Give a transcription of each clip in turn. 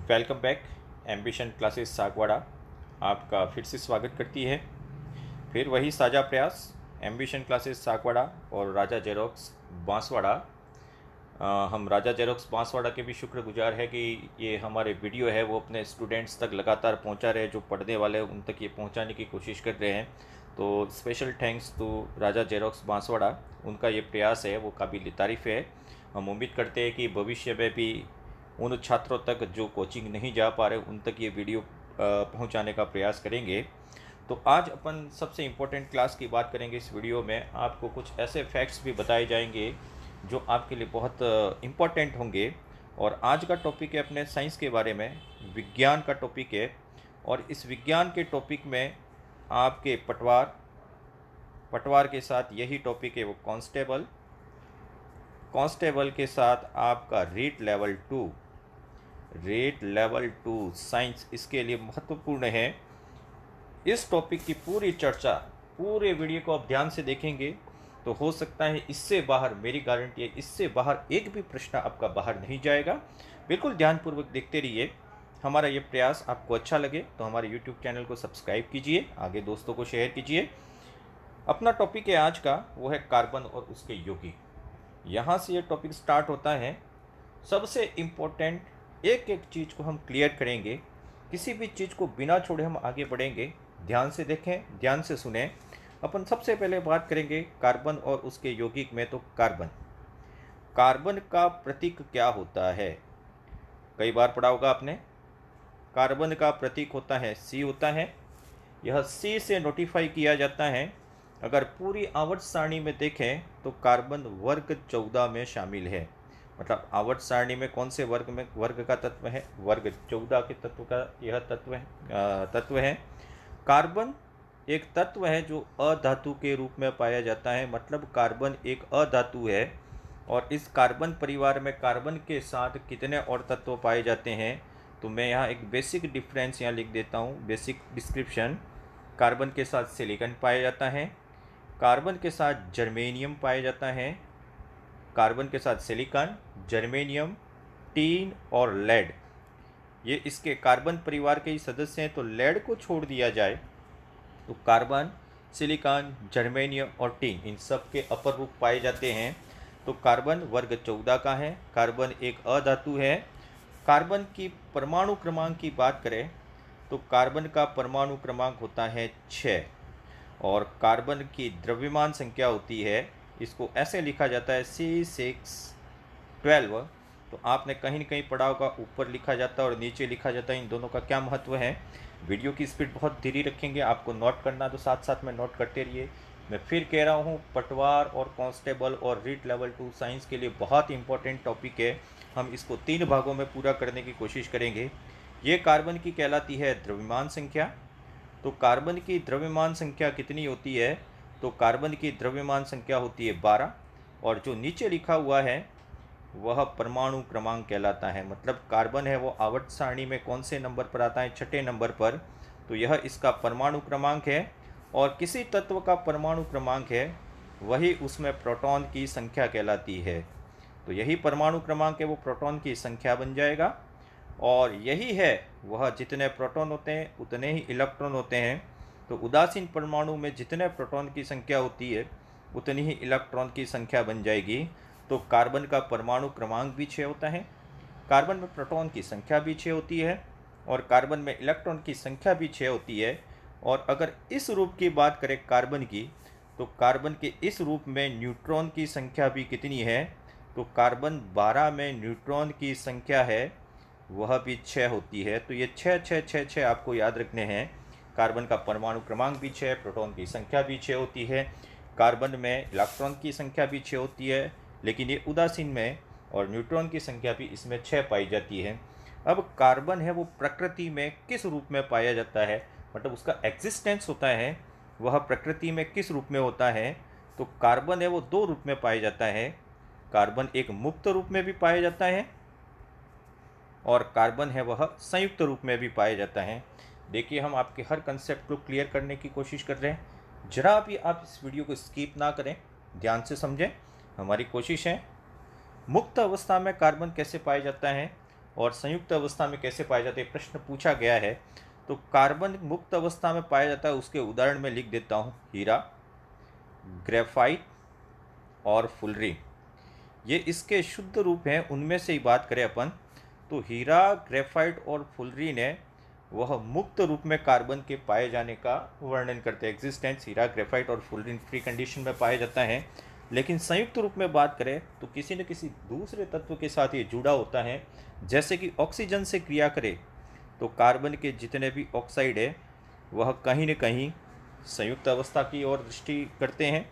Welcome back. Ambition classes Sagwara आपका फिर से स्वागत करती है। फिर वही साझा प्रयास एम्बिशन क्लासेस सागवाड़ा और राजा जेरोक्स बांसवाड़ा। हम राजा जेरोक्स बांसवाड़ा के भी शुक्रगुजार है कि ये हमारे वीडियो है वो अपने स्टूडेंट्स तक लगातार पहुंचा रहे, जो पढ़ने वाले हैं उन तक ये पहुंचाने की कोशिश कर रहे हैं। तो special thanks to Raja Xerox Banswara, उनका ये प्रयास है वो काबिल तारीफ़ है। हम उम्मीद करते हैं कि भविष्य में भी उन छात्रों तक जो कोचिंग नहीं जा पा रहे उन तक ये वीडियो पहुंचाने का प्रयास करेंगे। तो आज अपन सबसे इम्पोर्टेंट क्लास की बात करेंगे। इस वीडियो में आपको कुछ ऐसे फैक्ट्स भी बताए जाएंगे जो आपके लिए बहुत इम्पोर्टेंट होंगे। और आज का टॉपिक है अपने साइंस के बारे में, विज्ञान का टॉपिक है। और इस विज्ञान के टॉपिक में आपके पटवार के साथ यही टॉपिक है वो कांस्टेबल के साथ आपका रेट लेवल 2 साइंस इसके लिए महत्वपूर्ण है। इस टॉपिक की पूरी चर्चा पूरे वीडियो को आप ध्यान से देखेंगे तो हो सकता है इससे बाहर, मेरी गारंटी है, इससे बाहर एक भी प्रश्न आपका बाहर नहीं जाएगा। बिल्कुल ध्यानपूर्वक देखते रहिए। हमारा ये प्रयास आपको अच्छा लगे तो हमारे YouTube चैनल को सब्सक्राइब कीजिए, आगे दोस्तों को शेयर कीजिए। अपना टॉपिक है आज का वो है कार्बन और उसके यौगिक। यहाँ से ये टॉपिक स्टार्ट होता है। सबसे इम्पोर्टेंट एक एक चीज़ को हम क्लियर करेंगे, किसी भी चीज़ को बिना छोड़े हम आगे बढ़ेंगे। ध्यान से देखें, ध्यान से सुने। अपन सबसे पहले बात करेंगे कार्बन और उसके यौगिक में। तो कार्बन का प्रतीक क्या होता है? कई बार पढ़ा होगा आपने। कार्बन का प्रतीक होता है C होता है। यह C से नोटिफाई किया जाता है। अगर पूरी आवर्त सारणी में देखें तो कार्बन वर्ग 14 में शामिल है। मतलब आवर्त सारणी में कौन से वर्ग का तत्व है? वर्ग 14 के तत्व का यह तत्व है। कार्बन एक तत्व है जो अधातु के रूप में पाया जाता है। मतलब कार्बन एक अधातु है। और इस कार्बन परिवार में कार्बन के साथ कितने और तत्व पाए जाते हैं? तो मैं यहाँ एक बेसिक डिफरेंस यहाँ लिख देता हूँ, बेसिक डिस्क्रिप्शन। कार्बन के साथ सिलिकॉन पाया जाता है, कार्बन के साथ जर्मेनियम पाया जाता है, कार्बन के साथ सिलिकॉन, जर्मेनियम, टीन और लेड, ये इसके कार्बन परिवार के ही सदस्य हैं। तो लेड को छोड़ दिया जाए तो कार्बन, सिलिकॉन, जर्मेनियम और टीन इन सब के अपर रूप पाए जाते हैं। तो कार्बन वर्ग 14 का है। कार्बन एक अधातु है। कार्बन की परमाणु क्रमांक की बात करें तो कार्बन का परमाणु क्रमांक होता है 6 और कार्बन की द्रव्यमान संख्या होती है, इसको ऐसे लिखा जाता है C612। तो आपने कहीं न कहीं पढ़ा होगा, ऊपर लिखा जाता है और नीचे लिखा जाता है। इन दोनों का क्या महत्व है? वीडियो की स्पीड बहुत धीरे रखेंगे, आपको नोट करना तो साथ साथ में नोट करते रहिए। मैं फिर कह रहा हूँ, पटवार और कांस्टेबल और रीट लेवल 2 साइंस के लिए बहुत इंपॉर्टेंट टॉपिक है। हम इसको 3 भागों में पूरा करने की कोशिश करेंगे। ये कार्बन की कहलाती है द्रव्यमान संख्या। तो कार्बन की द्रव्यमान संख्या कितनी होती है? तो कार्बन की द्रव्यमान संख्या होती है 12। और जो नीचे लिखा हुआ है वह परमाणु क्रमांक कहलाता है। मतलब कार्बन है वो आवर्त सारणी में कौन से नंबर पर आता है? 6ठे नंबर पर। तो यह इसका परमाणु क्रमांक है। और किसी तत्व का परमाणु क्रमांक है वही उसमें प्रोटॉन की संख्या कहलाती है। तो यही परमाणु क्रमांक है वो प्रोटॉन की संख्या बन जाएगा। और यही है वह, जितने प्रोटॉन होते हैं उतने ही इलेक्ट्रॉन होते हैं। तो उदासीन परमाणु में जितने प्रोटॉन की संख्या होती है उतनी ही इलेक्ट्रॉन की संख्या बन जाएगी। तो कार्बन का परमाणु क्रमांक भी 6 होता है, कार्बन में प्रोटॉन की संख्या भी 6 होती है और कार्बन में इलेक्ट्रॉन की संख्या भी 6 होती है। और अगर इस रूप की बात करें कार्बन की, तो कार्बन के इस रूप में न्यूट्रॉन की संख्या भी कितनी है? तो कार्बन 12 में न्यूट्रॉन की संख्या है वह भी 6 होती है। तो ये 6 6 6 6 आपको याद रखने हैं। कार्बन का परमाणु क्रमांक भी 6, प्रोटॉन की संख्या भी 6 होती है, कार्बन में इलेक्ट्रॉन की संख्या भी 6 होती है, लेकिन ये उदासीन में, और न्यूट्रॉन की संख्या भी इसमें 6 पाई जाती है। अब कार्बन है वो प्रकृति में किस रूप में पाया जाता है? मतलब उसका एग्जिस्टेंस होता है वह प्रकृति में किस रूप में होता है? तो कार्बन है वो 2 रूप में पाया जाता है। कार्बन एक मुक्त रूप में भी पाया जाता है और कार्बन है वह संयुक्त रूप में भी पाया जाता है। देखिए, हम आपके हर कंसेप्ट को क्लियर करने की कोशिश कर रहे हैं। जरा भी आप इस वीडियो को स्किप ना करें, ध्यान से समझें। हमारी कोशिश है मुक्त अवस्था में कार्बन कैसे पाया जाता है और संयुक्त अवस्था में कैसे पाए जाते हैं प्रश्न पूछा गया है। तो कार्बन मुक्त अवस्था में पाया जाता है, उसके उदाहरण में लिख देता हूँ, हीरा, ग्रेफाइट और फुलरी। ये इसके शुद्ध रूप हैं, उनमें से ही बात करें अपन तो हीरा, ग्रेफाइट और फुलरी ने वह मुक्त रूप में कार्बन के पाए जाने का वर्णन करते हैं। एग्जिस्टेंस हीरा, ग्रेफाइट और फुलरीन फ्री कंडीशन में पाया जाता है, लेकिन संयुक्त रूप में बात करें तो किसी न किसी दूसरे तत्व के साथ ये जुड़ा होता है। जैसे कि ऑक्सीजन से क्रिया करे तो कार्बन के जितने भी ऑक्साइड है वह कहीं न कहीं संयुक्त अवस्था की ओर दृष्टि करते हैं।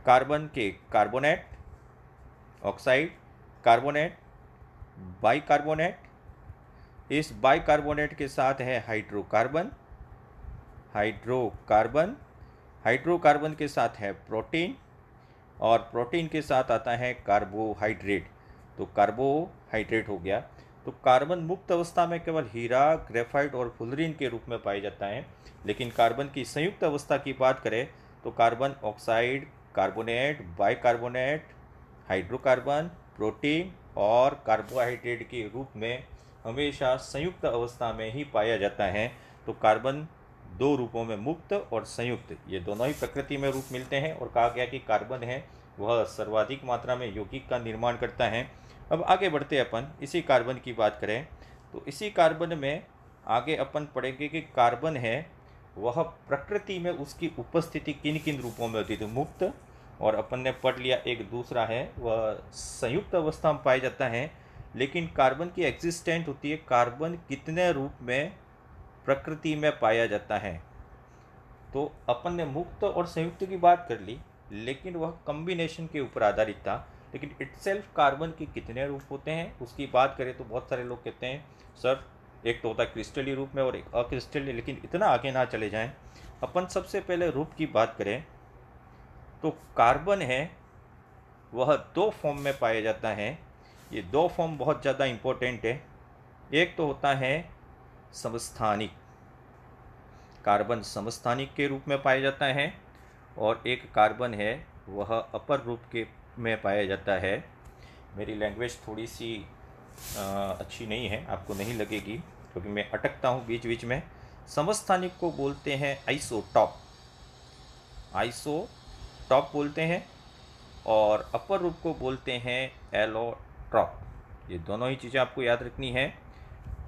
कार्बन के कार्बोनेट, ऑक्साइड, कार्बोनेट, बाइकार्बोनेट, इस बाइकार्बोनेट के साथ है हाइड्रोकार्बन, हाइड्रोकार्बन, हाइड्रोकार्बन के साथ है प्रोटीन, और प्रोटीन के साथ आता है कार्बोहाइड्रेट। तो कार्बोहाइड्रेट हो गया। तो कार्बन मुक्त अवस्था में केवल हीरा, ग्रेफाइट और फुलरीन के रूप में पाया जाता है, लेकिन कार्बन की संयुक्त अवस्था की बात करें तो carbon oxide, carbonate, bicarbonate, hydrocarbon, protein और कार्बोहाइड्रेट के रूप में हमेशा संयुक्त अवस्था में ही पाया जाता है। तो कार्बन दो रूपों में, मुक्त और संयुक्त, ये दोनों ही प्रकृति में रूप मिलते हैं, और कहा गया कि कार्बन है वह सर्वाधिक मात्रा में यौगिक का निर्माण करता है। अब आगे बढ़ते अपन, इसी कार्बन की बात करें तो इसी कार्बन में आगे अपन पढ़ेंगे कि कार्बन है वह प्रकृति में उसकी उपस्थिति किन किन रूपों में होती है। तो मुक्त, और अपन ने पढ़ लिया एक दूसरा है वह संयुक्त अवस्था में पाया जाता है, लेकिन कार्बन की एग्जिस्टेंट होती है कार्बन कितने रूप में प्रकृति में पाया जाता है। तो अपन ने मुक्त और संयुक्त की बात कर ली, लेकिन वह कॉम्बिनेशन के ऊपर आधारित था। लेकिन इटसेल्फ कार्बन के कितने रूप होते हैं उसकी बात करें तो बहुत सारे लोग कहते हैं सर एक तो होता है क्रिस्टलीय रूप में और एक अक्रिस्टलीय, लेकिन इतना आगे ना चले जाएं। अपन सबसे पहले रूप की बात करें तो कार्बन है वह दो फॉर्म में पाया जाता है। ये दो फॉर्म बहुत ज़्यादा इम्पोर्टेंट है। एक तो होता है समस्थानिक, कार्बन समस्थानिक के रूप में पाया जाता है, और एक कार्बन है वह अपर रूप के में पाया जाता है। मेरी लैंग्वेज थोड़ी सी अच्छी नहीं है, आपको नहीं लगेगी क्योंकि मैं अटकता हूँ बीच बीच में। समस्थानिक को बोलते हैं आइसोटॉप, आइसोटॉप बोलते हैं, और अपर रूप को बोलते हैं एलोट्रॉप। ये दोनों ही चीज़ें आपको याद रखनी है,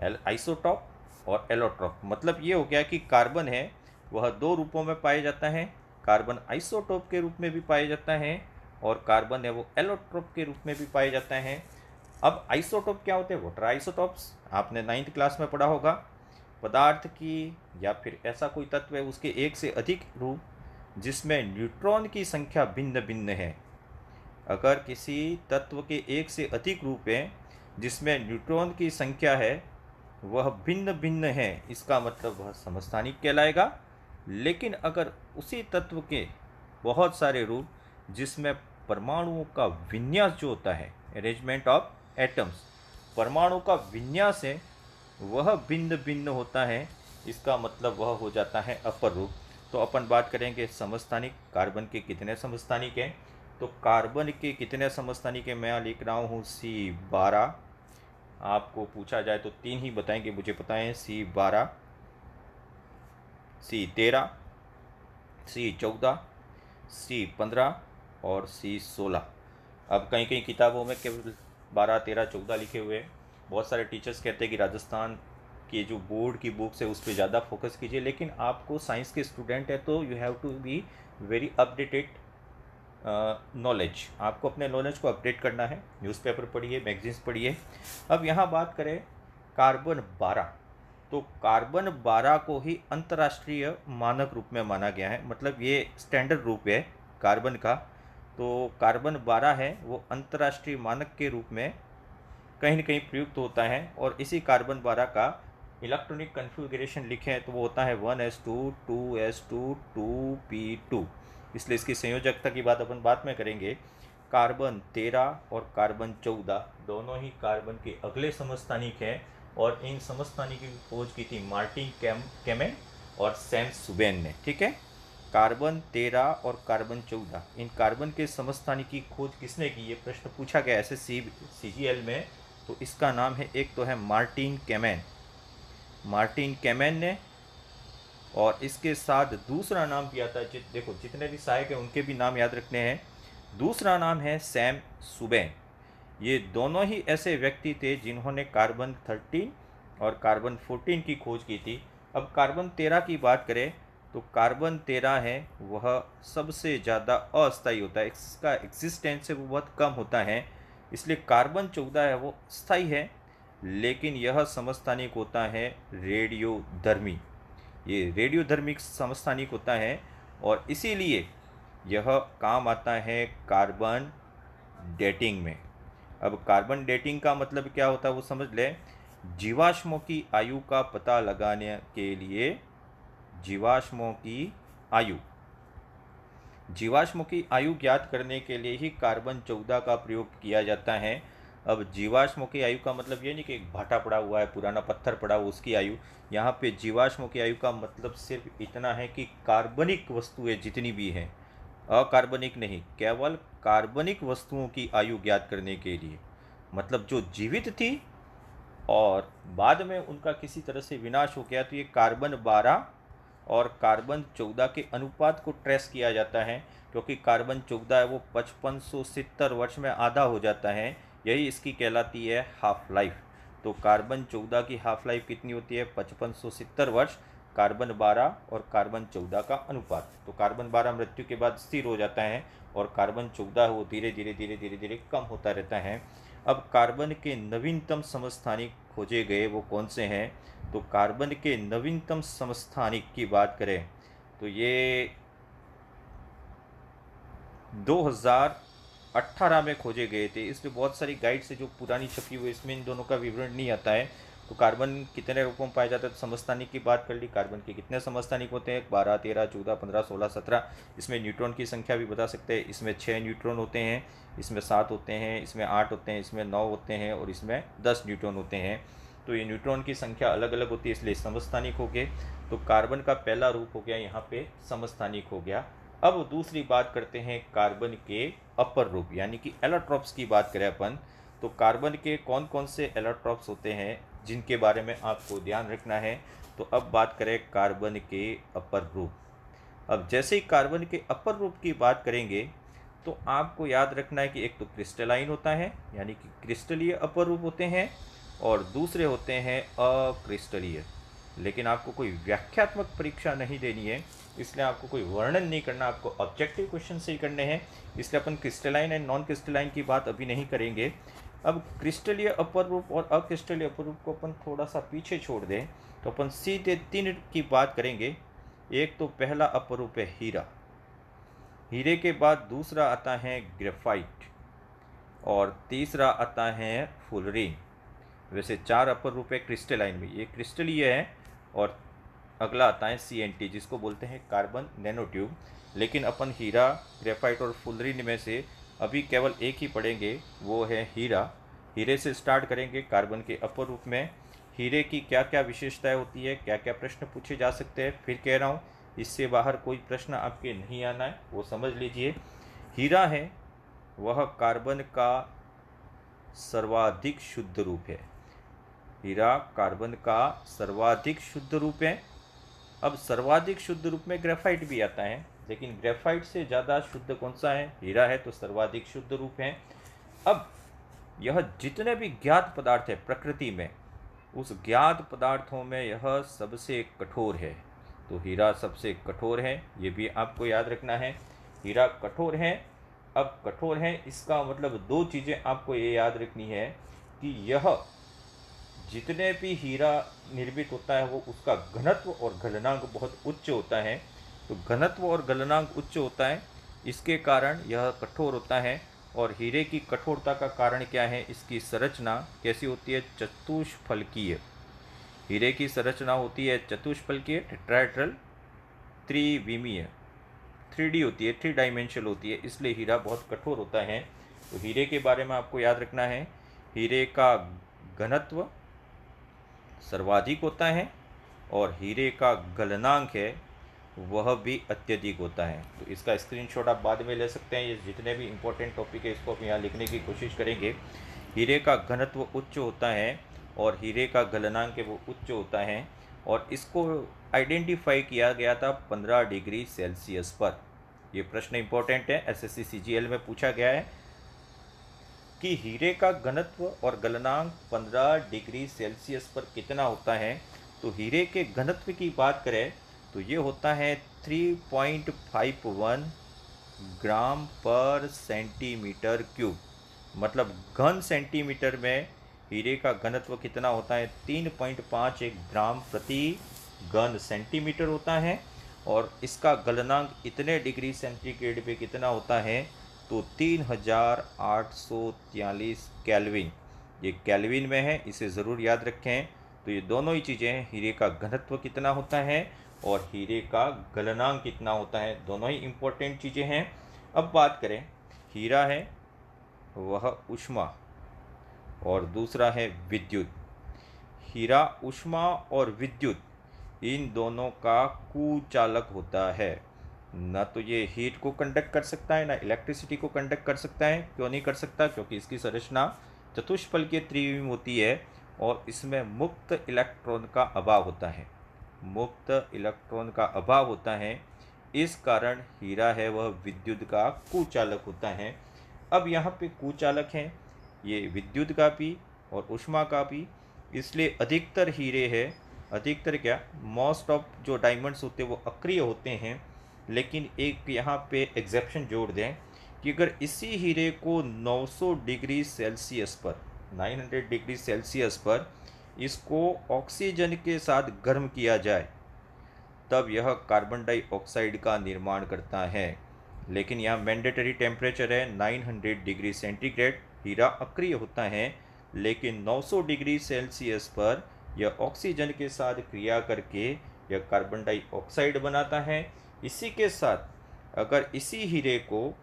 आइसोटॉप और एलोट्रॉप। मतलब ये हो गया कि कार्बन है वह दो रूपों में पाया जाता है, कार्बन आइसोटॉप के रूप में भी पाया जाता है, और कार्बन है वो एलोट्रॉप के रूप में भी पाया जाता है। अब आइसोटॉप क्या होते हैं? What are isotopes? आपने 9th क्लास में पढ़ा होगा। पदार्थ की या फिर ऐसा कोई तत्व है उसके एक से अधिक रूप जिसमें न्यूट्रॉन की संख्या भिन्न भिन्न है। अगर किसी तत्व के एक से अधिक रूप हैं जिसमें न्यूट्रॉन की संख्या है वह भिन्न भिन्न है, इसका मतलब वह समस्थानिक कहलाएगा। लेकिन अगर उसी तत्व के बहुत सारे रूप जिसमें परमाणुओं का विन्यास जो होता है, अरेंजमेंट ऑफ एटम्स, परमाणु का विन्यास है वह भिन्न भिन्न होता है, इसका मतलब वह हो जाता है अपर रूप। तो अपन बात करेंगे समस्थानिक, कार्बन के कितने समस्थानिक हैं। तो कार्बन के कितने समस्थानिक हैं, मैं लिख रहा हूँ C12। आपको पूछा जाए तो 3 ही बताएंगे, मुझे पता है, C12, C13, C14, C15 और C16। अब कहीं कहीं किताबों में केवल 12, 13, 14 लिखे हुए हैं। बहुत सारे टीचर्स कहते हैं कि राजस्थान की जो बोर्ड की बुक्स है उस पर ज़्यादा फोकस कीजिए, लेकिन आपको साइंस के स्टूडेंट है तो you have to be very updated knowledge. आपको अपने नॉलेज को अपडेट करना है, न्यूज़पेपर पढ़िए, मैगजीन्स पढ़िए। अब यहाँ बात करें कार्बन 12, तो कार्बन 12 को ही अंतर्राष्ट्रीय मानक रूप में माना गया है, मतलब ये स्टैंडर्ड रूप है कार्बन का। तो कार्बन 12 है वो अंतर्राष्ट्रीय मानक के रूप में कहीं न कहीं प्रयुक्त होता है, और इसी कार्बन 12 का इलेक्ट्रॉनिक कन्फिगरेशन लिखें तो वो होता है 1s2 2s2 2p2। इसलिए इसकी संयोजकता की बात अपन बाद में करेंगे। कार्बन 13 और कार्बन 14 दोनों ही कार्बन के अगले समस्थानिक हैं, और इन समस्थानिकों की खोज की थी मार्टिन कैमेन और सैम सुबेन ने। ठीक है, कार्बन 13 और कार्बन 14, इन कार्बन के समस्थानिक की खोज किसने की, ये प्रश्न पूछा गया ऐसे CGL में तो इसका नाम है, एक तो है मार्टिन कैमेन, मार्टिन कैमेन ने, और इसके साथ दूसरा नाम भी आता है। देखो जितने भी सहायक हैं उनके भी नाम याद रखने हैं। दूसरा नाम है सैम सुबैन। ये दोनों ही ऐसे व्यक्ति थे जिन्होंने कार्बन 13 और कार्बन 14 की खोज की थी। अब कार्बन 13 की बात करें तो कार्बन 13 है वह सबसे ज़्यादा अस्थायी होता है, इसका एग्जिस्टेंस है वो बहुत कम होता है, इसलिए कार्बन 14 है वो स्थायी है, लेकिन यह समस्थानिक होता है रेडियोधर्मी। ये रेडियोधर्मिक समस्थानिक होता है और इसीलिए यह काम आता है कार्बन डेटिंग में। अब कार्बन डेटिंग का मतलब क्या होता है वो समझ लें। जीवाश्मों की आयु का पता लगाने के लिए जीवाश्मों की आयु ज्ञात करने के लिए ही कार्बन 14 का प्रयोग किया जाता है। अब जीवाश्मों की आयु का मतलब ये नहीं कि एक भाटा पड़ा हुआ है, पुराना पत्थर पड़ा हुआ उसकी आयु। यहाँ पे जीवाश्मों की आयु का मतलब सिर्फ इतना है कि कार्बनिक वस्तुएं जितनी भी हैं, अकार्बनिक नहीं, केवल कार्बनिक वस्तुओं की आयु ज्ञात करने के लिए, मतलब जो जीवित थी और बाद में उनका किसी तरह से विनाश हो गया, तो ये कार्बन 12 और कार्बन 14 के अनुपात को ट्रेस किया जाता है, क्योंकि कार्बन 14 है वो 5570 वर्ष में आधा हो जाता है, यही इसकी कहलाती है हाफ लाइफ। तो कार्बन 14 की हाफ लाइफ कितनी होती है? 5570 वर्ष। कार्बन 12 और कार्बन 14 का अनुपात, तो कार्बन 12 मृत्यु के बाद स्थिर हो जाता है और कार्बन 14 वो धीरे धीरे कम होता रहता है। अब कार्बन के नवीनतम समस्थानिक खोजे गए वो कौन से हैं? तो कार्बन के नवीनतम समस्थानिक की बात करें तो ये 2018 में खोजे गए थे। इसमें बहुत सारी गाइड से जो पुरानी छपी हुई, इसमें इन दोनों का विवरण नहीं आता है। तो कार्बन कितने रूपों में पाया जाता है? तो समस्थानिक की बात कर ली, कार्बन के कितने समस्थानिक होते हैं? 12, 13, 14, 15, 16, 17। इसमें न्यूट्रॉन की संख्या भी बता सकते हैं। इसमें 6 न्यूट्रॉन होते हैं, इसमें 7 होते हैं, इसमें 8 होते हैं, इसमें 9 होते हैं और इसमें 10 न्यूट्रॉन होते हैं। तो ये न्यूट्रॉन की संख्या अलग अलग होती है, इसलिए समस्थानिक हो गए। तो कार्बन का पहला रूप हो गया यहाँ पे समस्थानिक हो गया। अब दूसरी बात करते हैं कार्बन के अपर रूप, यानी कि एलोट्रॉप्स की बात करें अपन, तो कार्बन के कौन कौन से एलोट्रॉप्स होते हैं जिनके बारे में आपको ध्यान रखना है। तो अब बात करें कार्बन के अपर रूप। अब जैसे ही कार्बन के अपर रूप की बात करेंगे तो आपको याद रखना है कि एक तो क्रिस्टलाइन होता है, यानी कि क्रिस्टलीय अपर रूप होते हैं, और दूसरे होते हैं अक्रिस्टलीय। लेकिन आपको कोई व्याख्यात्मक परीक्षा नहीं देनी है, इसलिए आपको कोई वर्णन नहीं करना, आपको ऑब्जेक्टिव क्वेश्चन से ही करने हैं, इसलिए अपन क्रिस्टलाइन एंड नॉन क्रिस्टलाइन की बात अभी नहीं करेंगे। अब क्रिस्टलीय अपर रूप और अक्रिस्टलीय अपर रूप को अपन थोड़ा सा पीछे छोड़ दें तो अपन सीधे 3 की बात करेंगे। एक तो पहला अपर रूप है हीरा, हीरे के बाद दूसरा आता है ग्रेफाइट और तीसरा आता है फुलरीन। वैसे 4 अपर रूप है क्रिस्टलाइन में, ये क्रिस्टलीय है, और अगला आता है CNT जिसको बोलते हैं कार्बन नैनोट्यूब। लेकिन अपन हीरा, ग्रेफाइट और फुलरीन में से अभी केवल एक ही पढ़ेंगे, वो है हीरा। हीरे से स्टार्ट करेंगे कार्बन के अपर रूप में। हीरे की क्या क्या विशेषताएं होती है, क्या क्या प्रश्न पूछे जा सकते हैं, फिर कह रहा हूँ इससे बाहर कोई प्रश्न आपके नहीं आना है, वो समझ लीजिए। हीरा है वह कार्बन का सर्वाधिक शुद्ध रूप है, हीरा कार्बन का सर्वाधिक शुद्ध रूप है। अब सर्वाधिक शुद्ध रूप में ग्रेफाइट भी आता है, लेकिन ग्रेफाइट से ज़्यादा शुद्ध कौन सा है? हीरा है, तो सर्वाधिक शुद्ध रूप है। अब यह जितने भी ज्ञात पदार्थ है प्रकृति में, उस ज्ञात पदार्थों में यह सबसे कठोर है, तो हीरा सबसे कठोर है, ये भी आपको याद रखना है। हीरा कठोर है। अब कठोर है इसका मतलब 2 चीज़ें आपको ये याद रखनी है कि यह जितने भी हीरा निर्मित होता है वो उसका घनत्व और गलनांक बहुत उच्च होता है। तो घनत्व और गलनांक उच्च होता है, इसके कारण यह कठोर होता है। और हीरे की कठोरता का कारण क्या है? इसकी संरचना कैसी होती है? चतुष्फलकीय। हीरे की संरचना होती है चतुष्फलकीय, टेट्राहेड्रल, त्रिविमीय, 3D होती है, 3 डायमेंशनल होती है, इसलिए हीरा बहुत कठोर होता है। तो हीरे के बारे में आपको याद रखना है, हीरे का घनत्व सर्वाधिक होता है और हीरे का गलनांक है वह भी अत्यधिक होता है। तो इसका स्क्रीनशॉट आप बाद में ले सकते हैं। ये जितने भी इंपॉर्टेंट टॉपिक है इसको हम यहाँ लिखने की कोशिश करेंगे। हीरे का घनत्व उच्च होता है और हीरे का गलनांक है वो उच्च होता है, और इसको आइडेंटिफाई किया गया था 15 डिग्री सेल्सियस पर। ये प्रश्न इंपॉर्टेंट है, एसएससी सीजीएल में पूछा गया है कि हीरे का घनत्व और गलनांक 15 डिग्री सेल्सियस पर कितना होता है। तो हीरे के घनत्व की बात करें तो ये होता है 3.51 ग्राम पर सेंटीमीटर क्यूब। मतलब घन सेंटीमीटर में हीरे का घनत्व कितना होता है, 3.51 ग्राम प्रति घन सेंटीमीटर होता है। और इसका गलनांक इतने डिग्री सेंटीग्रेड पे कितना होता है, तो 3843 केल्विन। ये केल्विन में है, इसे ज़रूर याद रखें। तो ये दोनों ही चीज़ें हैं, हीरे का घनत्व कितना होता है और हीरे का गलनांक कितना होता है, दोनों ही इम्पोर्टेंट चीज़ें हैं। अब बात करें, हीरा है वह ऊष्मा और दूसरा है विद्युत। हीरा ऊष्मा और विद्युत इन दोनों का कुचालक होता है। ना तो ये हीट को कंडक्ट कर सकता है, ना इलेक्ट्रिसिटी को कंडक्ट कर सकता है। क्यों नहीं कर सकता? क्योंकि इसकी संरचना चतुष्फलकीय त्रिविम होती है और इसमें मुक्त इलेक्ट्रॉन का अभाव होता है। मुक्त इलेक्ट्रॉन का अभाव होता है, इस कारण हीरा है वह विद्युत का कुचालक होता है। अब यहाँ पे कुचालक हैं ये विद्युत का भी और ऊष्मा का भी, इसलिए अधिकतर हीरे है, अधिकतर क्या, मोस्ट ऑफ जो डायमंड्स होते हैं वो अक्रिय होते हैं। लेकिन एक यहाँ पे एग्जेप्शन जोड़ दें कि अगर इसी हीरे को 900 डिग्री सेल्सियस पर, 900 डिग्री सेल्सियस पर इसको ऑक्सीजन के साथ गर्म किया जाए तब यह कार्बन डाइऑक्साइड का निर्माण करता है। लेकिन यहाँ मैंडेटरी टेम्परेचर है 900 डिग्री सेंटीग्रेड। हीरा अक्रिय होता है, लेकिन 900 डिग्री सेल्सियस पर यह ऑक्सीजन के साथ क्रिया करके यह कार्बन डाइऑक्साइड बनाता है। इसी के साथ अगर इसी हीरे को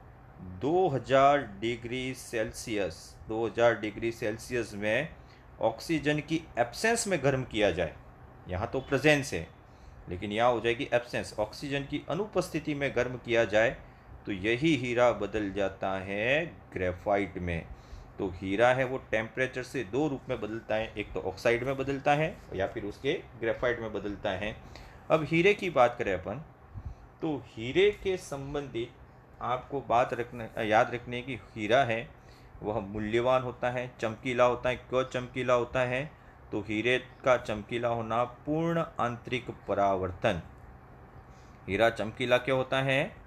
2000 डिग्री सेल्सियस में ऑक्सीजन की एब्सेंस में गर्म किया जाए, यहाँ तो प्रेजेंस है लेकिन यहाँ हो जाएगी एब्सेंस, ऑक्सीजन की अनुपस्थिति में गर्म किया जाए तो यही हीरा बदल जाता है ग्रेफाइट में। तो हीरा है वो टेम्परेचर से दो रूप में बदलता है, एक तो ऑक्साइड में बदलता है या फिर उसके ग्रेफाइट में बदलता है। अब हीरे की बात करें अपन, तो हीरे के संबंधित आपको बात याद रखने की, हीरा है वह मूल्यवान होता है, चमकीला होता है। क्यों चमकीला होता है? तो हीरे का चमकीला होना पूर्ण आंतरिक परावर्तन। हीरा चमकीला क्यों होता है?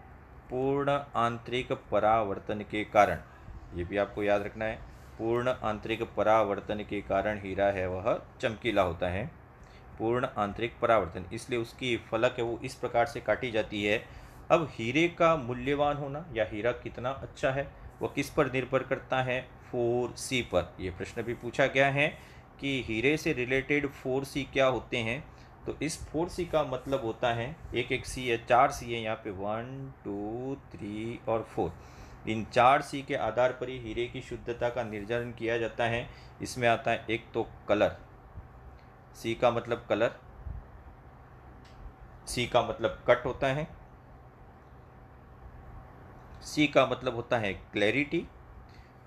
पूर्ण आंतरिक परावर्तन के कारण। ये भी आपको याद रखना है, पूर्ण आंतरिक परावर्तन के कारण हीरा है वह चमकीला होता है। पूर्ण आंतरिक परावर्तन, इसलिए उसकी फलक है वो इस प्रकार से काटी जाती है। अब हीरे का मूल्यवान होना या हीरा कितना अच्छा है वह किस पर निर्भर करता है? 4C पर। यह प्रश्न भी पूछा गया है कि हीरे से रिलेटेड 4C क्या होते हैं। तो इस 4C का मतलब होता है, एक एक सी है, 4C है यहाँ पे, 1 2 3 और 4। इन 4C के आधार पर ही हीरे की शुद्धता का निर्धारण किया जाता है। इसमें आता है एक तो कलर, C का मतलब कलर, C का मतलब कट होता है, C का मतलब होता है क्लैरिटी,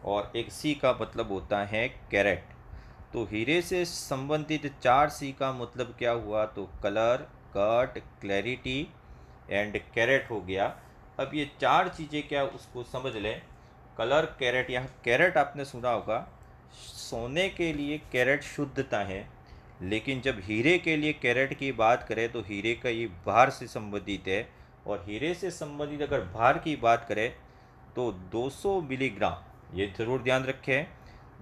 और एक C का मतलब होता है कैरेट। तो हीरे से संबंधित 4C का मतलब क्या हुआ? तो colour, cut, clarity and carrot हो गया। अब ये चार चीज़ें क्या उसको समझ लें। कलर, कैरेट, यहाँ कैरेट आपने सुना होगा, सोने के लिए कैरेट शुद्धता है, लेकिन जब हीरे के लिए कैरेट की बात करें तो हीरे का ये भार से संबंधित है। और हीरे से संबंधित अगर भार की बात करें तो 200 मिलीग्राम, ये ज़रूर ध्यान रखें,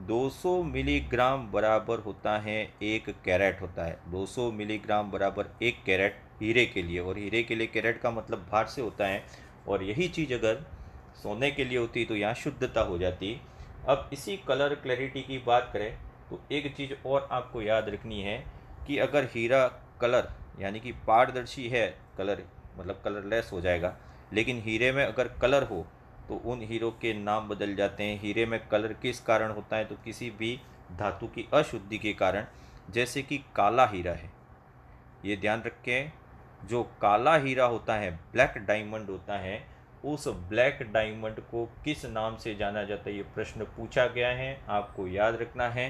200 मिलीग्राम बराबर होता है एक कैरेट होता है। 200 मिलीग्राम बराबर एक कैरेट हीरे के लिए, और हीरे के लिए कैरेट का मतलब भार से होता है। और यही चीज़ अगर सोने के लिए होती तो यहाँ शुद्धता हो जाती। अब इसी कलर क्लैरिटी की बात करें तो एक चीज़ और आपको याद रखनी है कि अगर हीरा कलर यानी कि पारदर्शी है, कलर मतलब कलरलेस हो जाएगा, लेकिन हीरे में अगर कलर हो तो उन हीरो के नाम बदल जाते हैं। हीरे में कलर किस कारण होता है? तो किसी भी धातु की अशुद्धि के कारण, जैसे कि काला हीरा है, ये ध्यान रखें, जो काला हीरा होता है, ब्लैक डायमंड होता है, उस ब्लैक डायमंड को किस नाम से जाना जाता है, ये प्रश्न पूछा गया है। आपको याद रखना है,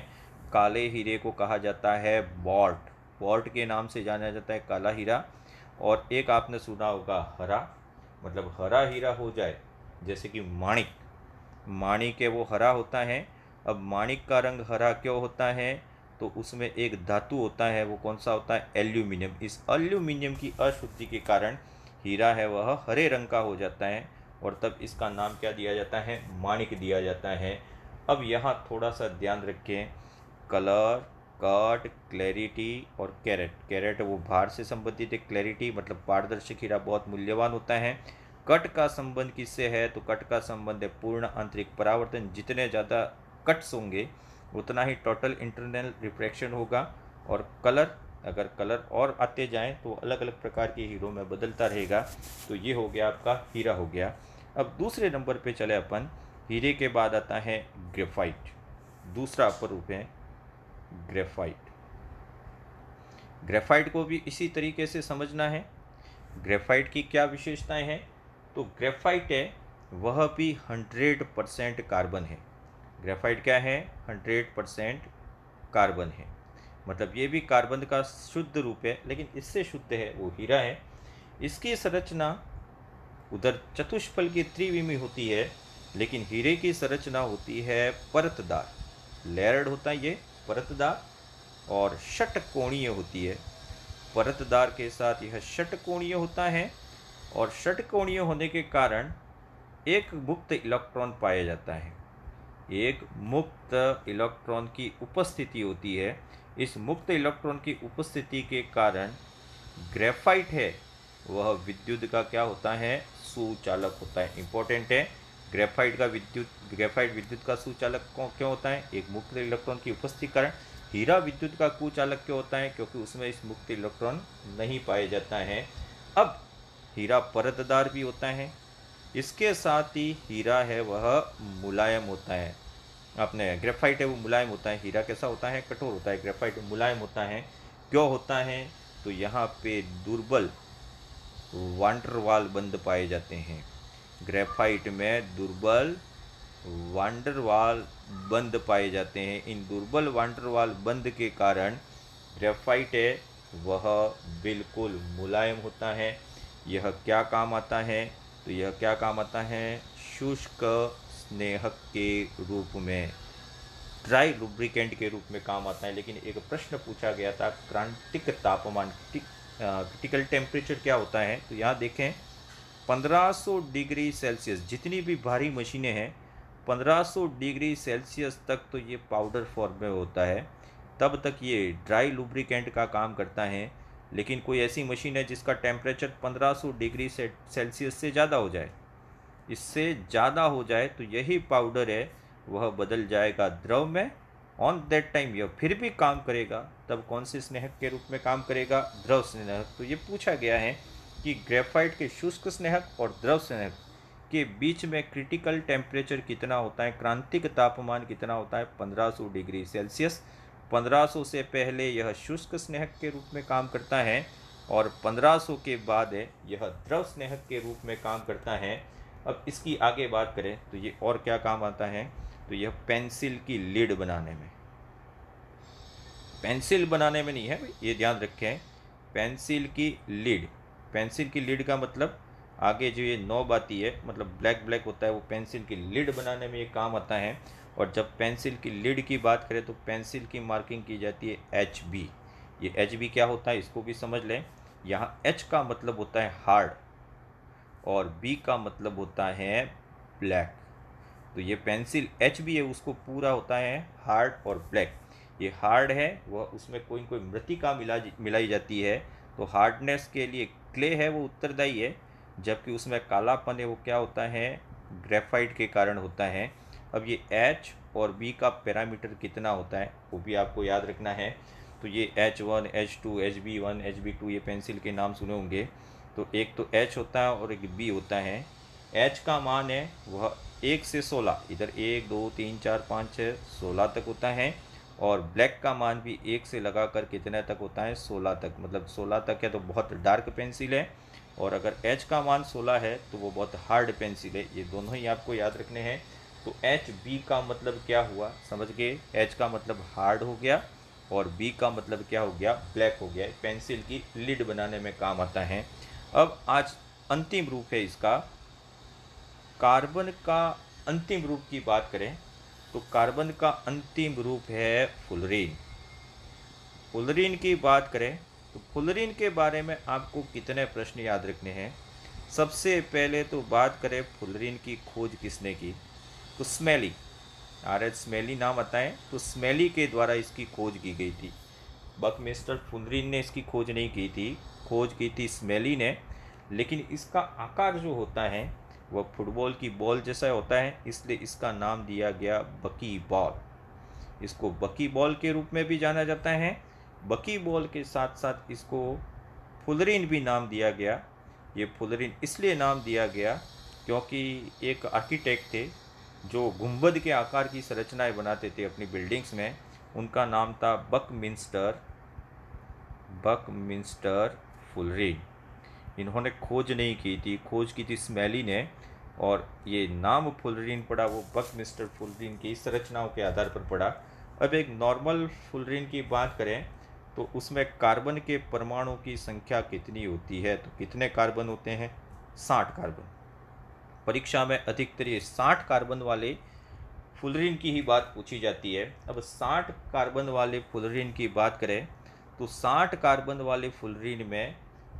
काले हीरे को कहा जाता है बॉल्ट, बॉल्ट के नाम से जाना जाता है काला हीरा। और एक आपने सुना होगा हरा, मतलब हरा हीरा हो जाए, जैसे कि माणिक, माणिक है वो हरा होता है। अब माणिक का रंग हरा क्यों होता है, तो उसमें एक धातु होता है, वो कौन सा होता है, एल्यूमिनियम। इस एल्यूमिनियम की अशुद्धि के कारण हीरा है वह हरे रंग का हो जाता है, और तब इसका नाम क्या दिया जाता है, माणिक दिया जाता है। अब यहाँ थोड़ा सा ध्यान रखें, कलर, कट, क्लैरिटी और कैरेट। कैरेट वो भार से संबंधित है, क्लैरिटी मतलब पारदर्शक हीरा बहुत मूल्यवान होता है। कट का संबंध किससे है, तो कट का संबंध है पूर्ण आंतरिक परावर्तन। जितने ज़्यादा कट्स होंगे उतना ही टोटल इंटरनल रिफ्रैक्शन होगा। और कलर, अगर कलर और आते जाएं तो अलग अलग प्रकार के हीरो में बदलता रहेगा। तो ये हो गया आपका हीरा हो गया। अब दूसरे नंबर पे चले अपन, हीरे के बाद आता है ग्रेफाइट, दूसरा अपर रूप है ग्रेफाइट। ग्रेफाइट को भी इसी तरीके से समझना है। ग्रेफाइट की क्या विशेषताएं हैं, तो ग्रेफाइट है वह भी 100% कार्बन है। ग्रेफाइट क्या है, 100% कार्बन है, मतलब ये भी कार्बन का शुद्ध रूप है, लेकिन इससे शुद्ध है वो हीरा है। इसकी संरचना उधर चतुष्फल की त्रिविमी होती है, लेकिन हीरे की संरचना होती है परतदार, लेयर्ड होता है ये परतदार, और षटकोणीय होती है। परतदार के साथ यह षटकोणीय होता है, और षटकोणीय होने के कारण एक मुक्त इलेक्ट्रॉन पाया जाता है, एक मुक्त इलेक्ट्रॉन की उपस्थिति होती है। इस मुक्त इलेक्ट्रॉन की उपस्थिति के कारण ग्रेफाइट है वह विद्युत का क्या होता है, सुचालक होता है। इंपॉर्टेंट है, ग्रेफाइट विद्युत का सुचालक क्यों होता है, एक मुक्त इलेक्ट्रॉन की उपस्थिति के कारण। हीरा विद्युत का कुचालक क्यों होता है, क्योंकि उसमें इस मुक्त इलेक्ट्रॉन नहीं पाया जाता है। अब हीरा परतदार भी होता है, इसके साथ ही हीरा है वह मुलायम होता है। आपने ग्रेफाइट है वो मुलायम होता है, हीरा कैसा होता है, कठोर होता है, ग्रेफाइट मुलायम होता है। क्यों होता है, तो यहाँ पे दुर्बल वांडरवाल बंध पाए जाते हैं। ग्रेफाइट में दुर्बल वांडरवाल बंध पाए जाते हैं। इन दुर्बल वांडरवाल बंध के कारण ग्रेफाइट है वह बिल्कुल मुलायम होता है। यह क्या काम आता है, तो यह क्या काम आता है, शुष्क स्नेहक के रूप में, ड्राई लुब्रिकेंट के रूप में काम आता है। लेकिन एक प्रश्न पूछा गया था, क्रांतिक तापमान, क्रिटिकल टेम्परेचर क्या होता है, तो यहाँ देखें 1500 डिग्री सेल्सियस, जितनी भी भारी मशीनें हैं 1500 डिग्री सेल्सियस तक तो ये पाउडर फॉर्म में होता है, तब तक ये ड्राई लुब्रिकेंट का काम करता है। लेकिन कोई ऐसी मशीन है जिसका टेम्परेचर 1500 डिग्री सेल्सियस से ज़्यादा हो जाए, इससे ज़्यादा हो जाए, तो यही पाउडर है वह बदल जाएगा द्रव में। ऑन दैट टाइम यह फिर भी काम करेगा, तब कौन से स्नेहक के रूप में काम करेगा, द्रव स्नेहक। तो ये पूछा गया है कि ग्रेफाइट के शुष्क स्नेहक और द्रव स्नेहक के बीच में क्रिटिकल टेम्परेचर कितना होता है, क्रांतिक तापमान कितना होता है, 1500 डिग्री सेल्सियस। 1500 से पहले यह शुष्क स्नेहक के रूप में काम करता है, और 1500 के बाद यह द्रव स्नेहक के रूप में काम करता है। अब इसकी आगे बात करें तो ये और क्या काम आता है, तो यह पेंसिल की लीड बनाने में, पेंसिल बनाने में नहीं है भाई, ये ध्यान रखें, पेंसिल की लीड। पेंसिल की लीड का मतलब आगे जो ये नॉब आती है, मतलब ब्लैक ब्लैक होता है, वो पेंसिल की लीड बनाने में ये काम आता है। और जब पेंसिल की लीड की बात करें तो पेंसिल की मार्किंग की जाती है HB। ये HB क्या होता है इसको भी समझ लें। यहाँ H का मतलब होता है हार्ड, और B का मतलब होता है ब्लैक। तो ये पेंसिल HB है, उसको पूरा होता है हार्ड और ब्लैक। ये हार्ड है वह, उसमें कोई कोई मृतिका मिलाई जाती है, तो हार्डनेस के लिए क्ले है वो उत्तरदायी है, जबकि उसमें कालापन है वो क्या होता है, ग्रेफाइट के कारण होता है। अब ये H और B का पैरामीटर कितना होता है वो भी आपको याद रखना है। तो ये H1, H2, HB1, HB2 ये पेंसिल के नाम सुने होंगे। तो एक तो H होता है और एक B होता है। H का मान है वह 1 से 16, इधर 1 2 3 4 5 6 16 तक होता है, और ब्लैक का मान भी 1 से लगाकर कितने तक होता है, 16 तक। मतलब 16 तक है तो बहुत डार्क पेंसिल है, और अगर H का मान 16 है तो वो बहुत हार्ड पेंसिल है। ये दोनों ही आपको याद रखने हैं। तो HB का मतलब क्या हुआ, समझ गए? H का मतलब हार्ड हो गया और B का मतलब क्या हो गया, ब्लैक हो गया। पेंसिल की लिड बनाने में काम आता है। अब आज अंतिम रूप है इसका। कार्बन का अंतिम रूप की बात करें तो कार्बन का अंतिम रूप है फुलरीन। फुलरीन की बात करें तो फुलरीन के बारे में आपको कितने प्रश्न याद रखने हैं? सबसे पहले तो बात करें फुलरीन की खोज किसने की, तो स्मेली, RH स्मेली नाम आता है। तो स्मेली के द्वारा इसकी खोज की गई थी। बकमिस्टर फुलरीन ने इसकी खोज नहीं की थी, खोज की थी स्मेली ने। लेकिन इसका आकार जो होता है वह फुटबॉल की बॉल जैसा होता है, इसलिए इसका नाम दिया गया बकी बॉल। इसको बकी बॉल के रूप में भी जाना जाता है। बकी बॉल के साथ साथ इसको फुलरीन भी नाम दिया गया। ये फुलरीन इसलिए नाम दिया गया क्योंकि एक आर्किटेक्ट थे जो गुंबद के आकार की संरचनाएं बनाते थे अपनी बिल्डिंग्स में। उनका नाम था बकमिंस्टर फुलरीन। इन्होंने खोज नहीं की थी, खोज की थी स्मेली ने। और ये नाम फुलरीन पड़ा वो बकमिस्टर फुलरीन की संरचनाओं के आधार पर पड़ा। अब एक नॉर्मल फुलरीन की बात करें तो उसमें कार्बन के परमाणु की संख्या कितनी होती है, तो कितने कार्बन होते हैं? 60 कार्बन। परीक्षा में अधिकतर ये 60 कार्बन वाले फुलरीन की ही बात पूछी जाती है। अब 60 कार्बन वाले फुलरीन की बात करें तो 60 कार्बन वाले फुलरीन में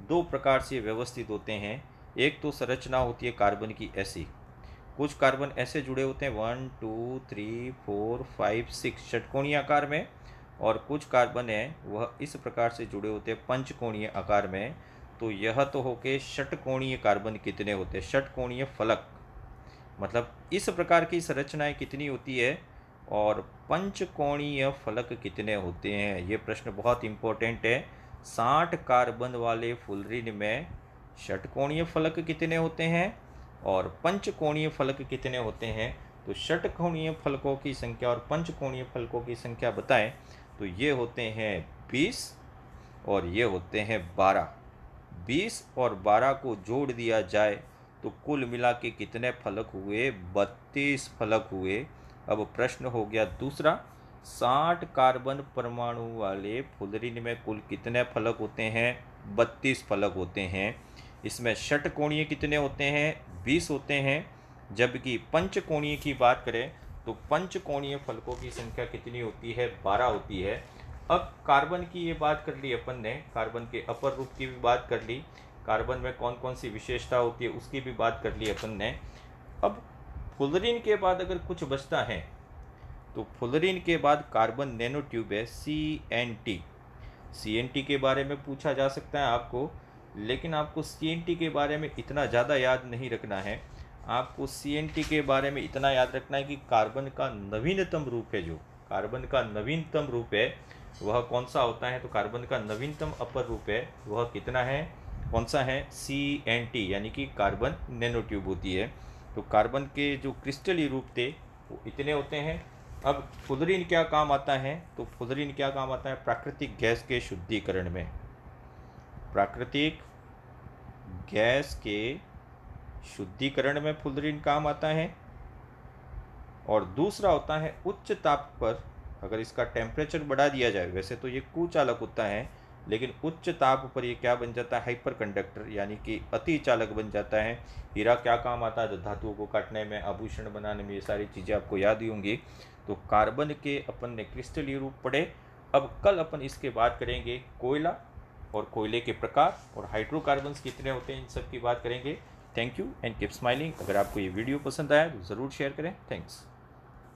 दो प्रकार से व्यवस्थित होते हैं। एक तो संरचना होती है कार्बन की ऐसी, कुछ कार्बन ऐसे जुड़े होते हैं 1 2 3 4 5 6 षटकोणीय आकार में, और कुछ कार्बन है वह इस प्रकार से जुड़े होते हैं पंचकोणीय आकार में। तो यह तो हो के षटकोणीय कार्बन कितने होते हैं, षटकोणीय फलक, मतलब इस प्रकार की संरचनाएं कितनी होती है और पंचकोणीय फलक कितने होते हैं। ये प्रश्न बहुत इंपॉर्टेंट है। 60 कार्बन वाले फुलरीन में षटकोणीय फलक कितने होते हैं और पंचकोणीय फलक कितने होते हैं। तो षटकोणीय फलकों की संख्या और पंचकोणीय फलकों की संख्या बताएं तो ये होते हैं 20 और ये होते हैं 12। 20 और 12 को जोड़ दिया जाए तो कुल मिला के कितने फलक हुए, 32 फलक हुए। अब प्रश्न हो गया दूसरा, 60 कार्बन परमाणु वाले फुलरीन में कुल कितने फलक होते हैं, 32 फलक होते हैं। इसमें षटकोणीय कितने होते हैं, 20 होते हैं। जबकि पंचकोणीय की बात करें तो पंचकोणीय फलकों की संख्या कितनी होती है, 12 होती है। अब कार्बन की ये बात कर ली अपन ने, कार्बन के अपर रूप की भी बात कर ली, कार्बन में कौन कौन सी विशेषता होती है उसकी भी बात कर ली अपन ने। अब फुलरीन के बाद अगर कुछ बचता है तो फुलरीन के बाद कार्बन नैनो ट्यूब है CNT। CNT के बारे में पूछा जा सकता है आपको, लेकिन आपको CNT के बारे में इतना ज़्यादा याद नहीं रखना है। आपको CNT के बारे में इतना याद रखना है कि कार्बन का नवीनतम रूप है, जो कार्बन का नवीनतम रूप है वह कौन सा होता है। तो कार्बन का नवीनतम अपर रूप है वह कितना है, कौन सा है, CNT, यानी कि कार्बन नैनो ट्यूब होती है। तो कार्बन के जो क्रिस्टलीय रूप थे वो इतने होते हैं। अब फुलरीन क्या काम आता है, तो फुलरीन क्या काम आता है, प्राकृतिक गैस के शुद्धिकरण में, प्राकृतिक गैस के शुद्धिकरण में फुलरीन काम आता है। और दूसरा होता है उच्च ताप पर अगर इसका टेम्परेचर बढ़ा दिया जाए, वैसे तो ये कुचालक होता है, लेकिन उच्च ताप पर ये क्या बन जाता है, हाइपर कंडक्टर, यानी कि अति चालक बन जाता है। हीरा क्या काम आता है, तो धातुओं को काटने में, आभूषण बनाने में, ये सारी चीज़ें आपको याद ही होंगी। तो कार्बन के अपन ने क्रिस्टलीय रूप पढ़े। अब कल अपन इसके बात करेंगे कोयला और कोयले के प्रकार और हाइड्रोकार्बन्स कितने होते हैं, इन सब की बात करेंगे। Thank you and keep smiling. अगर आपको ये वीडियो पसंद आया तो ज़रूर शेयर करें। थैंक्स।